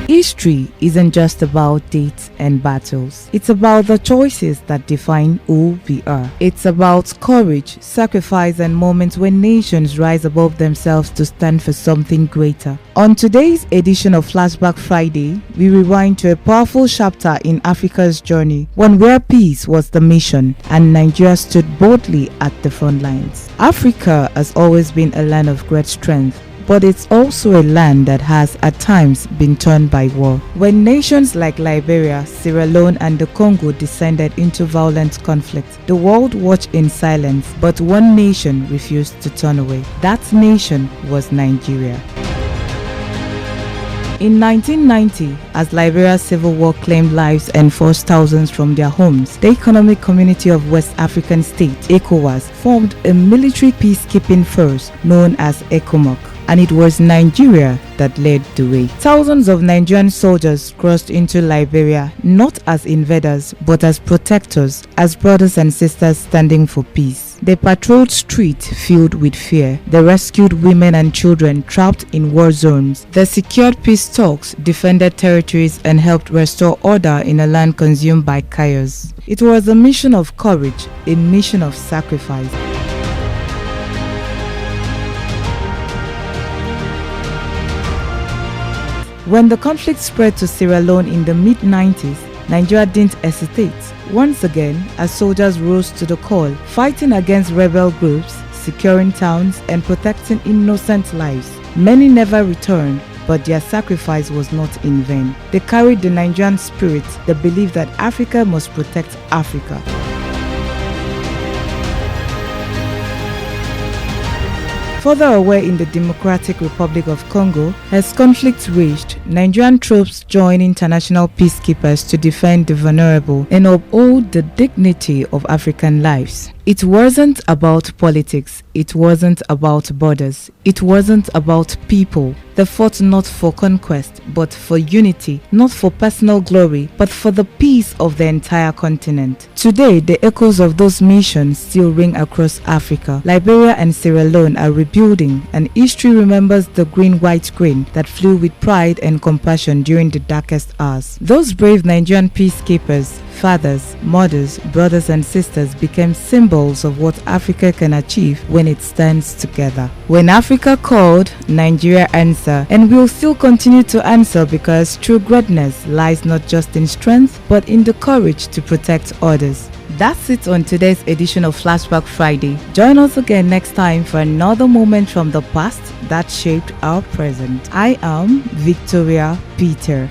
History isn't just about dates and battles. It's about the choices that define who we are. It's about courage, sacrifice, and moments when nations rise above themselves to stand for something greater. On today's edition of Flashback Friday, we rewind to a powerful chapter in Africa's journey, one where peace was the mission and Nigeria stood boldly at the front lines. Africa has always been a land of great strength, but it's also a land that has at times been torn by war. When nations like Liberia, Sierra Leone, and the Congo descended into violent conflict, the world watched in silence, but one nation refused to turn away. That nation was Nigeria. In 1990, as Liberia's civil war claimed lives and forced thousands from their homes, the Economic Community of West African States, ECOWAS, formed a military peacekeeping force known as ECOMOC. And it was Nigeria that led the way. Thousands of Nigerian soldiers crossed into Liberia not as invaders but as protectors, as brothers and sisters standing for peace. They patrolled streets filled with fear. They rescued women and children trapped in war zones. They secured peace talks, defended territories, and helped restore order in a land consumed by chaos. It was a mission of courage, a mission of sacrifice. When the conflict spread to Sierra Leone in the mid-90s, Nigeria didn't hesitate. Once again, as soldiers rose to the call, fighting against rebel groups, securing towns, and protecting innocent lives. Many never returned, but their sacrifice was not in vain. They carried the Nigerian spirit, the belief that Africa must protect Africa. Further away in the Democratic Republic of Congo, as conflict raged, Nigerian troops joined international peacekeepers to defend the vulnerable and uphold the dignity of African lives. It wasn't about politics, it wasn't about borders, it wasn't about people. They fought not for conquest, but for unity, not for personal glory, but for the peace of the entire continent. Today, the echoes of those missions still ring across Africa. Liberia and Sierra Leone are rebuilding, and history remembers the green-white grain that flew with pride and compassion during the darkest hours. Those brave Nigerian peacekeepers, fathers, mothers, brothers and sisters became symbols of what Africa can achieve when it stands together. When Africa called, Nigeria answered, and will still continue to answer, because true greatness lies not just in strength but in the courage to protect others. That's it on today's edition of Flashback Friday. Join us again next time for another moment from the past that shaped our present. I am Victoria Peter.